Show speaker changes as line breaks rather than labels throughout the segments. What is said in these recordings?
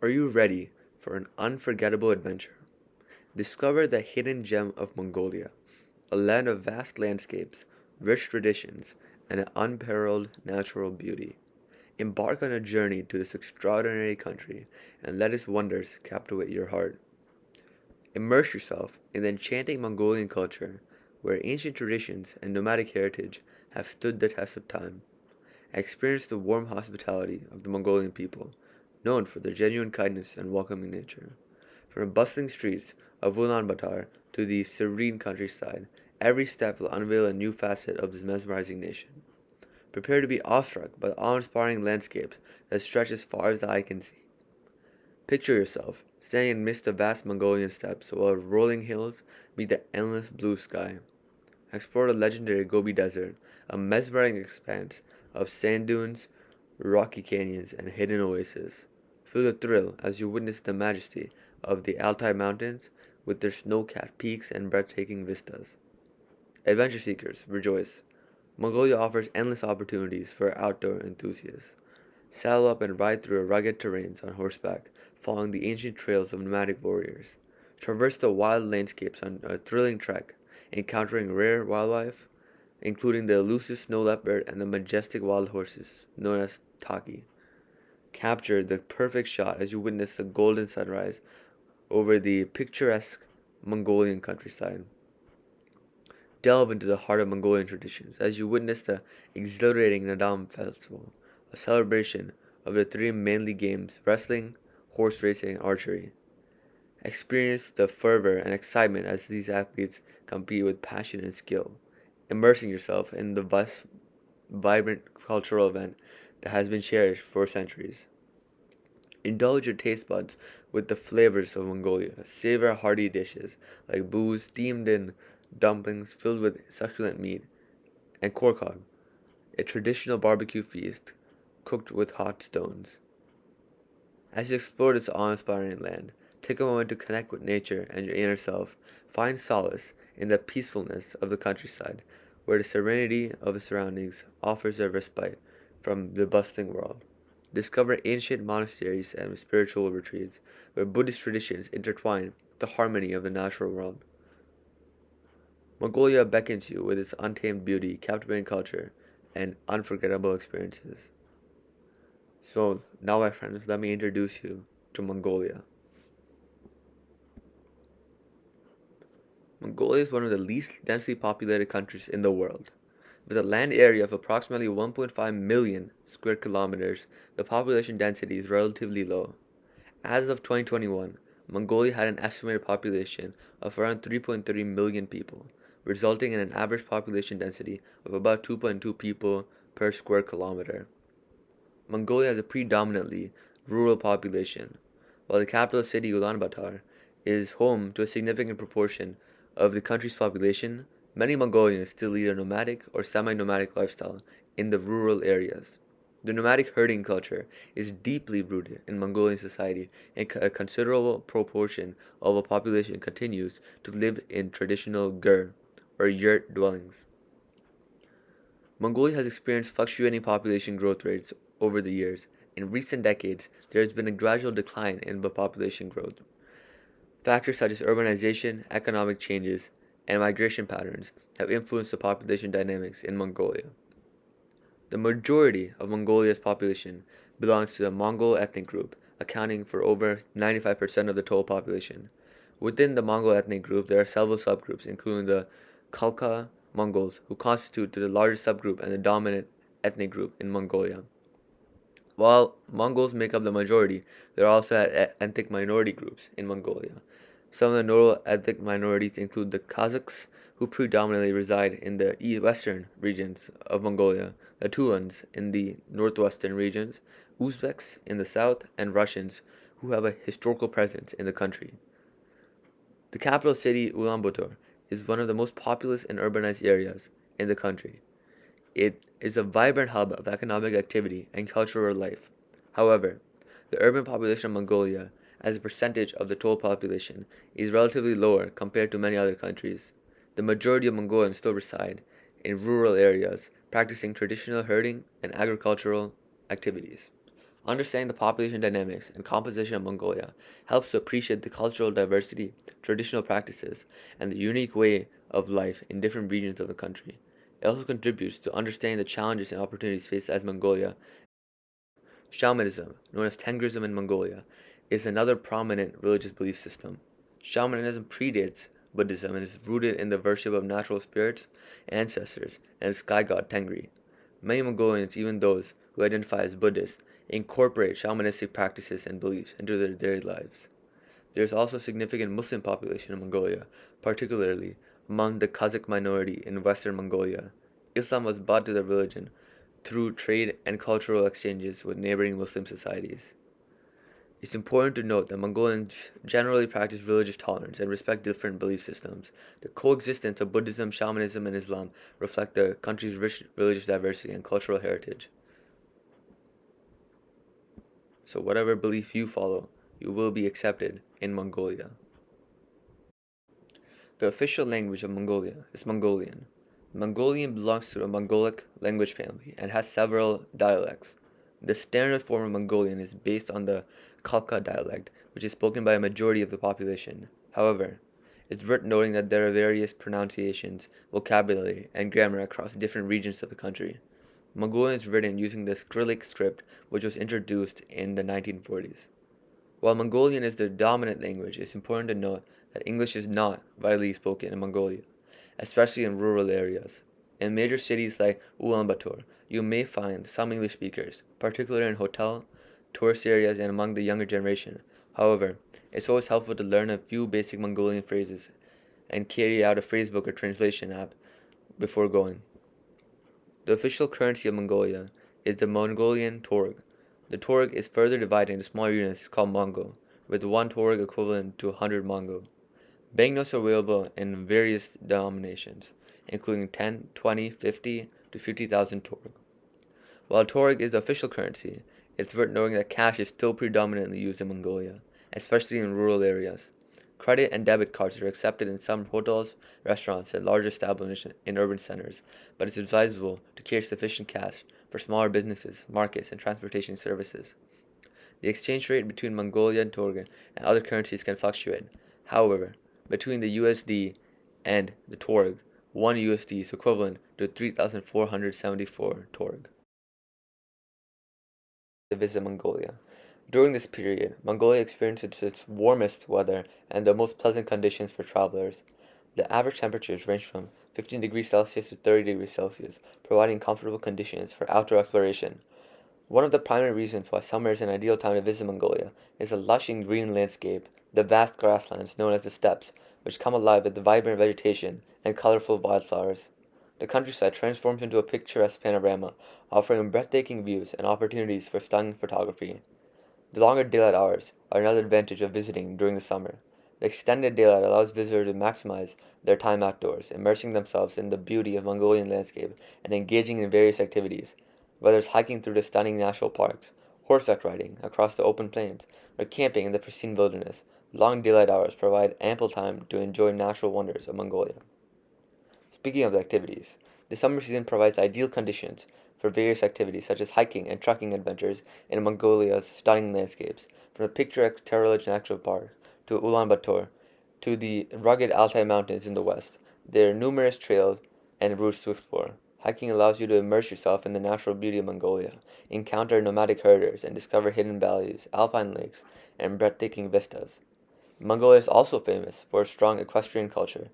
Are you ready for an unforgettable adventure? Discover the hidden gem of Mongolia, a land of vast landscapes, rich traditions, and unparalleled natural beauty. Embark on a journey to this extraordinary country and let its wonders captivate your heart. Immerse yourself in the enchanting Mongolian culture, where ancient traditions and nomadic heritage have stood the test of time. Experience the warm hospitality of the Mongolian people, known for their genuine kindness and welcoming nature. From the bustling streets of Ulaanbaatar to the serene countryside, every step will unveil a new facet of this mesmerizing nation. Prepare to be awestruck by the awe-inspiring landscapes that stretch as far as the eye can see. Picture yourself standing amidst the vast Mongolian steppes while rolling hills meet the endless blue sky. Explore the legendary Gobi Desert, a mesmerizing expanse of sand dunes, rocky canyons, and hidden oases. Feel the thrill as you witness the majesty of the Altai Mountains with their snow-capped peaks and breathtaking vistas. Adventure seekers, rejoice! Mongolia offers endless opportunities for outdoor enthusiasts. Saddle up and ride through rugged terrains on horseback, following the ancient trails of nomadic warriors. Traverse the wild landscapes on a thrilling trek, encountering rare wildlife, including the elusive snow leopard and the majestic wild horses known as taki. Capture the perfect shot as you witness the golden sunrise over the picturesque Mongolian countryside. Delve into the heart of Mongolian traditions as you witness the exhilarating Nadam Festival, a celebration of the three mainly games wrestling, horse racing, and archery. Experience the fervor and excitement as these athletes compete with passion and skill, immersing yourself in the vibrant cultural event that has been cherished for centuries. Indulge your taste buds with the flavors of Mongolia. Savor hearty dishes like booze steamed in dumplings filled with succulent meat, and korkog, a traditional barbecue feast cooked with hot stones. As you explore this awe-inspiring land, take a moment to connect with nature and your inner self. Find solace in the peacefulness of the countryside, where the serenity of the surroundings offers a respite from the bustling world. Discover ancient monasteries and spiritual retreats, where Buddhist traditions intertwine with the harmony of the natural world. Mongolia beckons you with its untamed beauty, captivating culture, and unforgettable experiences. So, now, my friends, let me introduce you to Mongolia. Mongolia is one of the least densely populated countries in the world. With a land area of approximately 1.5 million square kilometers, the population density is relatively low. As of 2021, Mongolia had an estimated population of around 3.3 million people, resulting in an average population density of about 2.2 people per square kilometer. Mongolia has a predominantly rural population, while the capital city Ulaanbaatar is home to a significant proportion of the country's population. Many Mongolians still lead a nomadic or semi-nomadic lifestyle in the rural areas. The nomadic herding culture is deeply rooted in Mongolian society, and a considerable proportion of the population continues to live in traditional gur, or yurt dwellings. Mongolia has experienced fluctuating population growth rates over the years. In recent decades, there has been a gradual decline in the population growth. Factors such as urbanization, economic changes, and migration patterns have influenced the population dynamics in Mongolia. The majority of Mongolia's population belongs to the Mongol ethnic group, accounting for over 95% of the total population. Within the Mongol ethnic group, there are several subgroups, including the Khalkha Mongols, who constitute the largest subgroup and the dominant ethnic group in Mongolia. While Mongols make up the majority, there are also ethnic minority groups in Mongolia. Some of the notable ethnic minorities include the Kazakhs, who predominantly reside in the western regions of Mongolia, the Tulans in the northwestern regions, Uzbeks in the south, and Russians, who have a historical presence in the country. The capital city, Ulaanbaatar, is one of the most populous and urbanized areas in the country. It is a vibrant hub of economic activity and cultural life. However, the urban population of Mongolia, as a percentage of the total population, is relatively lower compared to many other countries. The majority of Mongolians still reside in rural areas, practicing traditional herding and agricultural activities. Understanding the population dynamics and composition of Mongolia helps to appreciate the cultural diversity, traditional practices, and the unique way of life in different regions of the country. It also contributes to understanding the challenges and opportunities faced as Mongolia. Shamanism, known as Tengrism in Mongolia, is another prominent religious belief system. Shamanism predates Buddhism and is rooted in the worship of natural spirits, ancestors, and the sky god Tengri. Many Mongolians, even those who identify as Buddhists, incorporate shamanistic practices and beliefs into their daily lives. There is also a significant Muslim population in Mongolia, particularly among the Kazakh minority in western Mongolia. Islam was brought to the religion through trade and cultural exchanges with neighboring Muslim societies. It's important to note that Mongolians generally practice religious tolerance and respect different belief systems. The coexistence of Buddhism, shamanism, and Islam reflect the country's rich religious diversity and cultural heritage. So, whatever belief you follow, you will be accepted in Mongolia. The official language of Mongolia is Mongolian. Mongolian belongs to the Mongolic language family and has several dialects. The standard form of Mongolian is based on the Khalkha dialect, which is spoken by a majority of the population. However, it's worth noting that there are various pronunciations, vocabulary, and grammar across different regions of the country. Mongolian is written using the Cyrillic script, which was introduced in the 1940s. While Mongolian is the dominant language, it's important to note that English is not widely spoken in Mongolia, especially in rural areas. In major cities like Ulaanbaatar, you may find some English speakers, particularly in hotel, tourist areas, and among the younger generation. However, it's always helpful to learn a few basic Mongolian phrases and carry out a phrasebook or translation app before going. The official currency of Mongolia is the Mongolian torg. The torg is further divided into smaller units called Mongo, with one torg equivalent to 100 Mongo. Banknotes are available in various denominations, including 10, 20, 50 to 50,000 torg. While torg is the official currency, it's worth noting that cash is still predominantly used in Mongolia, especially in rural areas. Credit and debit cards are accepted in some hotels, restaurants, and large establishments in urban centers, but it's advisable to carry sufficient cash for smaller businesses, markets, and transportation services. The exchange rate between Mongolia and Torg and other currencies can fluctuate. However, between the USD and the Torg, 1 USD is equivalent to 3,474 Torg. To visit Mongolia. During this period, Mongolia experiences its warmest weather and the most pleasant conditions for travelers. The average temperatures range from 15 degrees Celsius to 30 degrees Celsius, providing comfortable conditions for outdoor exploration. One of the primary reasons why summer is an ideal time to visit Mongolia is the lush and green landscape, the vast grasslands known as the steppes, which come alive with vibrant vegetation and colorful wildflowers. The countryside transforms into a picturesque panorama, offering breathtaking views and opportunities for stunning photography. The longer daylight hours are another advantage of visiting during the summer. The extended daylight allows visitors to maximize their time outdoors, immersing themselves in the beauty of Mongolian landscape and engaging in various activities, whether it's hiking through the stunning national parks, horseback riding across the open plains, or camping in the pristine wilderness. Long daylight hours provide ample time to enjoy natural wonders of Mongolia. Speaking of the activities, the summer season provides ideal conditions for various activities such as hiking and trekking adventures in Mongolia's stunning landscapes, from the picturesque Terelage National Park to Ulaanbaatar to the rugged Altai Mountains in the west. There are numerous trails and routes to explore. Hiking allows you to immerse yourself in the natural beauty of Mongolia, encounter nomadic herders, and discover hidden valleys, alpine lakes, and breathtaking vistas. Mongolia is also famous for its strong equestrian culture,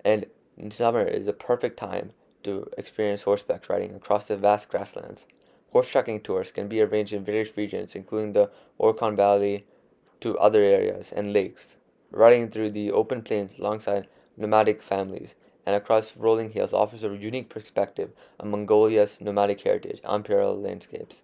and summer is the perfect time to experience horseback riding across the vast grasslands. Horse trekking tours can be arranged in various regions, including the Orkhon Valley to other areas and lakes. Riding through the open plains alongside nomadic families and across rolling hills offers a unique perspective of Mongolia's nomadic heritage, unparalleled landscapes.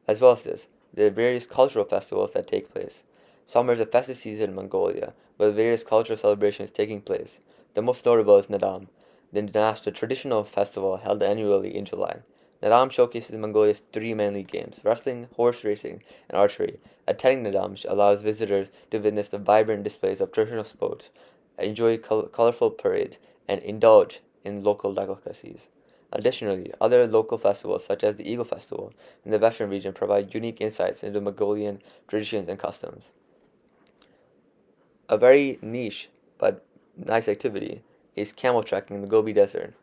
As well as this, there are various cultural festivals that take place. Summer is a festive season in Mongolia, with various cultural celebrations taking place. The most notable is Nadam, the traditional festival held annually in July. Nadam showcases Mongolia's three manly games: wrestling, horse racing, and archery. Attending Nadam allows visitors to witness the vibrant displays of traditional sports, enjoy colorful parades, and indulge in local delicacies. Additionally, other local festivals such as the Eagle Festival in the western region provide unique insights into Mongolian traditions and customs. A very niche but nice activity is camel trekking in the Gobi Desert.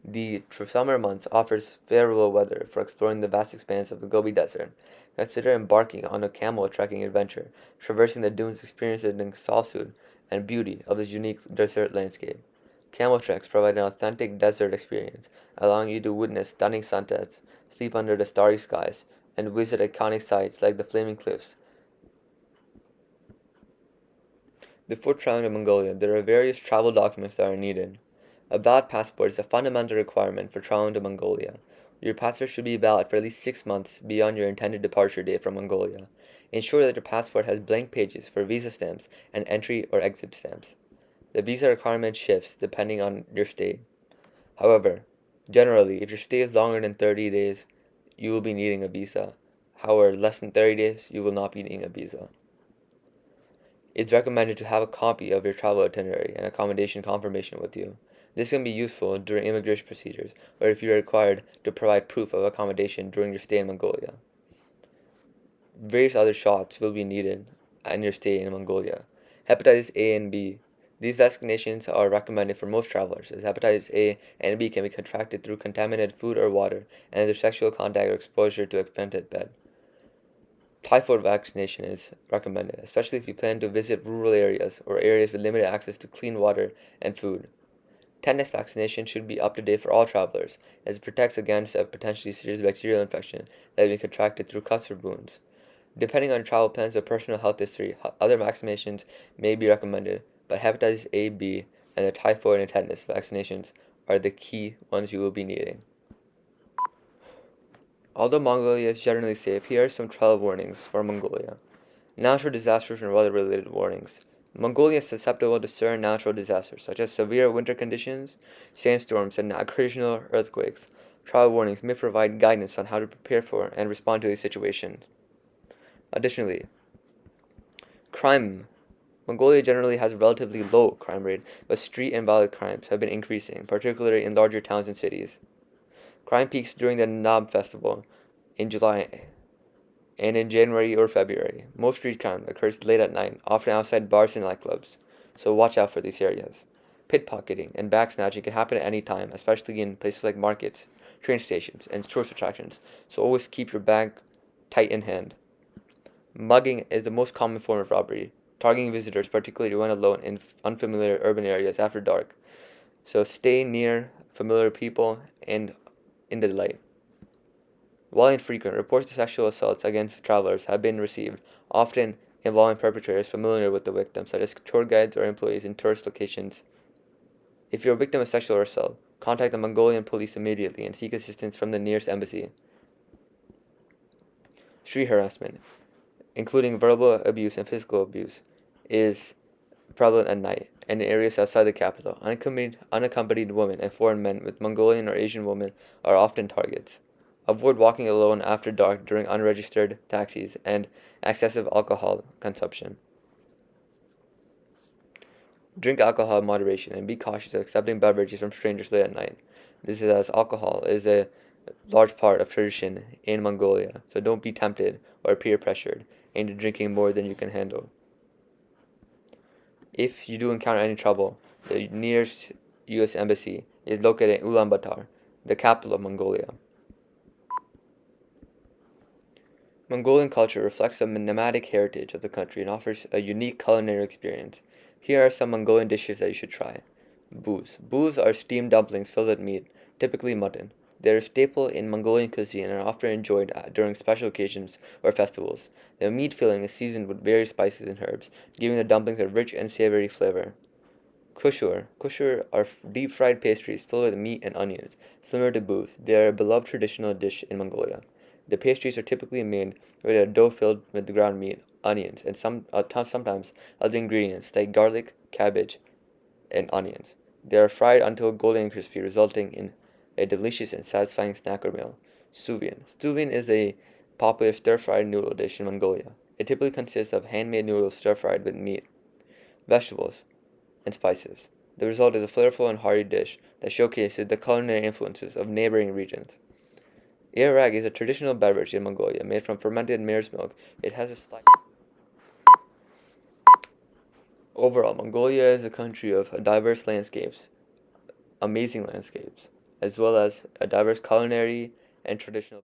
The summer months offers favorable weather for exploring the vast expanse of the Gobi Desert. Consider embarking on a camel trekking adventure, traversing the dunes, experiencing the solitude and beauty of this unique desert landscape. Camel treks provide an authentic desert experience, allowing you to witness stunning sunsets, sleep under the starry skies, and visit iconic sites like the Flaming Cliffs. Before traveling to Mongolia, there are various travel documents that are needed. A valid passport is a fundamental requirement for traveling to Mongolia. Your passport should be valid for at least 6 months beyond your intended departure date from Mongolia. Ensure that your passport has blank pages for visa stamps and entry or exit stamps. The visa requirement shifts depending on your stay. However, generally, if your stay is longer than 30 days, you will be needing a visa. However, less than 30 days, you will not be needing a visa. It's recommended to have a copy of your travel itinerary and accommodation confirmation with you. This can be useful during immigration procedures or if you are required to provide proof of accommodation during your stay in Mongolia. Various other shots will be needed in your stay in Mongolia. Hepatitis A and B. These vaccinations are recommended for most travelers, as hepatitis A and B can be contracted through contaminated food or water and either sexual contact or exposure to a infected bed. Typhoid vaccination is recommended, especially if you plan to visit rural areas or areas with limited access to clean water and food. Tetanus vaccination should be up to date for all travelers, as it protects against a potentially serious bacterial infection that may be contracted through cuts or wounds. Depending on travel plans or personal health history, other vaccinations may be recommended, but hepatitis A, B, and the typhoid and tetanus vaccinations are the key ones you will be needing. Although Mongolia is generally safe, here are some travel warnings for Mongolia. Natural disasters and weather-related warnings. Mongolia is susceptible to certain natural disasters, such as severe winter conditions, sandstorms, and occasional earthquakes. Travel warnings may provide guidance on how to prepare for and respond to these situations. Additionally, crime. Mongolia generally has a relatively low crime rate, but street and violent crimes have been increasing, particularly in larger towns and cities. Crime peaks during the Nab festival in July and in January or February. Most street crime occurs late at night, often outside bars and nightclubs, so watch out for these areas. Pickpocketing and bag snatching can happen at any time, especially in places like markets, train stations, and tourist attractions, so always keep your bag tight in hand. Mugging is the most common form of robbery, targeting visitors, particularly when alone in unfamiliar urban areas after dark, so stay near familiar people and in the light. While infrequent, reports of sexual assaults against travelers have been received, often involving perpetrators familiar with the victim, such as tour guides or employees in tourist locations. If you're a victim of sexual assault, contact the Mongolian police immediately and seek assistance from the nearest embassy. Street harassment, including verbal abuse and physical abuse, is prevalent at night and in areas outside the capital. Unaccompanied women and foreign men with Mongolian or Asian women are often targets. Avoid walking alone after dark during unregistered taxis and excessive alcohol consumption. Drink alcohol in moderation and be cautious of accepting beverages from strangers late at night. This is as alcohol is a large part of tradition in Mongolia, so don't be tempted or peer pressured into drinking more than you can handle. If you do encounter any trouble, the nearest U.S. embassy is located in Ulaanbaatar, the capital of Mongolia. Mongolian culture reflects the nomadic heritage of the country and offers a unique culinary experience. Here are some Mongolian dishes that you should try. Buz. Buz are steamed dumplings filled with meat, typically mutton. They are a staple in Mongolian cuisine and are often enjoyed during special occasions or festivals. The meat filling is seasoned with various spices and herbs, giving the dumplings a rich and savory flavor. Kushur. Kushur are deep fried pastries filled with meat and onions, similar to booth. They are a beloved traditional dish in Mongolia. The pastries are typically made with a dough filled with ground meat, onions, and sometimes other ingredients like garlic, cabbage, and onions. They are fried until golden and crispy, resulting in a delicious and satisfying snack or meal. Suvian. Suvian is a popular stir-fried noodle dish in Mongolia. It typically consists of handmade noodles stir-fried with meat, vegetables, and spices. The result is a flavorful and hearty dish that showcases the culinary influences of neighboring regions. Iraq is a traditional beverage in Mongolia made from fermented mare's milk. It has a slight. Overall, Mongolia is a country of diverse landscapes, amazing landscapes, as well as a diverse culinary and traditional.